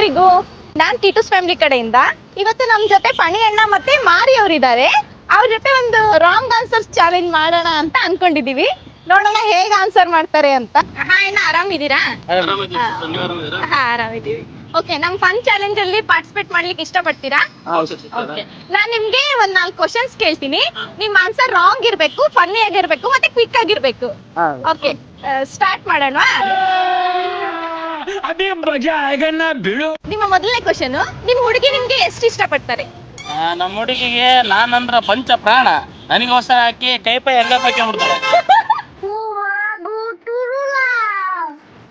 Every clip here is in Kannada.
ಎಲ್ರಿಗೂ ನಾನ್ ಟೀಟೂಸ್ ಫ್ಯಾಮಿಲಿ ಕಡೆಯಿಂದ ಇವತ್ತು ನಮ್ ಜೊತೆ ಪಣಿ ಅಣ್ಣ ಮತ್ತೆ ಮಾರಿ ಅವರಿದ್ದಾರೆ. ಅವ್ರ ಜೊತೆ ಒಂದು ರಾಂಗ್ ಆನ್ಸರ್ಸ್ ಚಾಲೆಂಜ್ ಮಾಡೋಣ ಅಂತ ಅನ್ಕೊಂಡಿದೀವಿ. ನೋಡೋಣ ಹೇಗ್ ಆನ್ಸರ್ ಮಾಡ್ತಾರೆ ಅಂತ. ಹಾ ಅಣ್ಣ ಆರಾಮಿದ್ದೀರಾ? ಹಾ ಆರಾಮಿದ್ದೀವಿ. ಓಕೆ, ನಮ್ ಫನ್ ಚಾಲೆಂಜ್ ಅಲ್ಲಿ ಪಾರ್ಟಿಸಿಪೇಟ್ ಮಾಡ್ಲಿಕ್ಕೆ ಇಷ್ಟ ಪಡ್ತೀರಾ? ಓಕೆ, ನಾನ್ ನಿಮ್ಗೆ ಒಂದ್ 4 ಕ್ವಶನ್ಸ್ ಕೇಳ್ತೀನಿ. ನಿಮ್ ಆನ್ಸರ್ ರಾಂಗ್ ಇರ್ಬೇಕು, ಫನ್ನಿ ಆಗಿರ್ಬೇಕು ಮತ್ತೆ ಕ್ವಿಕ್ ಆಗಿರ್ಬೇಕು. ಓಕೆ, ಸ್ಟಾರ್ಟ್ ಮಾಡೋಣ. ನಿಮ್ಮ ಮೊದಲನೇ ಕ್ವಶನ್, ನಿಮ್ ಹುಡುಗಿ ನಿಮ್ಗೆ ಎಷ್ಟು ಇಷ್ಟ ಪಡ್ತಾರೆ? ನಮ್ಮ ಹುಡುಗಿಗೆ ನಾನಂದ್ರ ಪಂಚ ಪ್ರಾಣ, ನನಗೋಸ್ಕರ ಹಾಕಿ ಕೈಪೈ ಎಲ್ಲ ಹಾಕಿ ಬಿಡ್ತಾರೆ.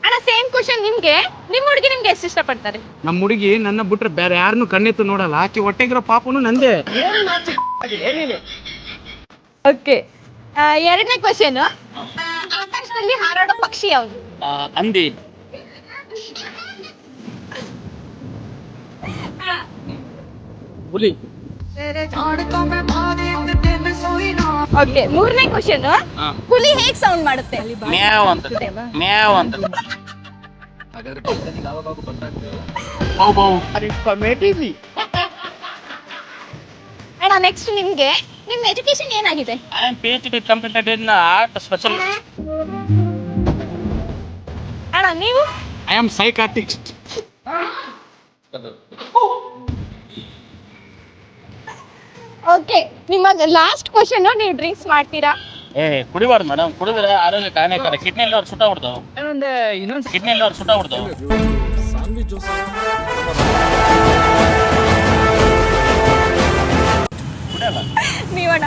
ಅಣ್ಣ ಸೇಮ್ ಕ್ವಶನ್ ನಿಮ್ಗೆ, ನಿಮ್ ಹುಡುಗಿ ನಿಮ್ಗೆ ಎಷ್ಟು ಇಷ್ಟ ಪಡ್ತಾರೆ? ನಮ್ಮ ಹುಡುಗಿ ನನ್ನ ಬಿಟ್ರೆ ಬೇರೆ ಯಾರನ್ನು ಕಣ್ಣೆತ್ತು ನೋಡಲ್ಲ. ಆಕೆ ಹೊಟ್ಟೆಗಿರೋ ಪಾಪನು ನಂದೇ. ಓಕೆ, ಎರಡನೇ ಕ್ವಶನ್, ಆಕಾಶದಲ್ಲಿ ಹಾರಾಡೋ ಪಕ್ಷಿ ಯಾವುದು? ಅಂದಿ. ಹುಲಿ. ಓಕೆ, ಮೂರನೇ ಕ್ವಶನ್, ಹುಲಿ ಹೇಗ್ ಸೌಂಡ್ ಮಾಡುತ್ತೆ? ಮ್ಯಾವ್ ಅಂತ, ಮ್ಯಾವ್ ಅಂತ. ಅಣ್ಣ ನೆಕ್ಸ್ಟ್ ನಿಮ್ಗೆ, ನಿಮ್ ಎಜುಕೇಶನ್ ಏನಾಗಿದೆ? I am PhD completed in art special. ಅಣ್ಣ ನೀವು? I am psychiatrist. ಓಕೆ, ನಿಮ್ಮ ಲಾಸ್ಟ್ ಕ್ವಶನ್, ನೀವು ಡ್ರಿಂಕ್ಸ್ ಮಾಡ್ತೀರಾ? ಕುಡಿಬಾರ್ದು ಮೇಡಮ್, ಕುಡಿದ್ರೆ ಆರೋಗ್ಯಕ್ಕೆ ಹಾನಿಕರ. ಕಿಡ್ನಿ ಎಲ್ಲ ಸುಟ್ಟ ಬಿಡ್ತಾವ, ಕಿಡ್ನಿ ಎಲ್ಲ ಸುಟ್ಟ ಬಿಡ್ತಾವ. ನೀವಣ್ಣ?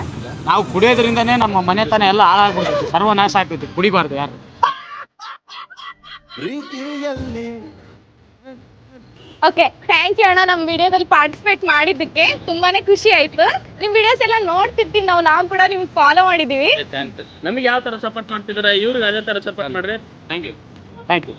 ನಾವು ಕುಡಿಯೋದ್ರಿಂದನೇ ನಮ್ಮ ಮನೆತನ ಎಲ್ಲ ಹಾಳಾಗ್ಬಿಡ್ತೈತಿ, ಸರ್ವನಾಶ ಆಗ್ತೈತಿ. ಕುಡಿಬಾರ್ದು ಯಾರು. ಓಕೆ, ಥ್ಯಾಂಕ್ ಯು ಅಣ್ಣ, ನಮ್ಮ ವಿಡಿಯೋದಲ್ಲಿ ಪಾರ್ಟಿಸಿಪೇಟ್ ಮಾಡಿದ್ದಕ್ಕೆ ತುಂಬಾನೇ ಖುಷಿ ಆಯ್ತು. ನಿಮ್ ವಿಡಿಯೋಸ್ ಎಲ್ಲ ನೋಡ್ತಿರ್ತೀನಿ ನಾವು ಕೂಡ ನಿಮ್ಗೆ ಫಾಲೋ ಮಾಡಿದೀವಿ. ನಮಗೆ ಯಾವ ತರ ಸಪೋರ್ಟ್ ಮಾಡ್ತಿದ್ರೆ ಇವ್ರಿಗೆ ಅದೇ ತರ ಸಪೋರ್ಟ್ ಮಾಡ್ರಿ. Thank you.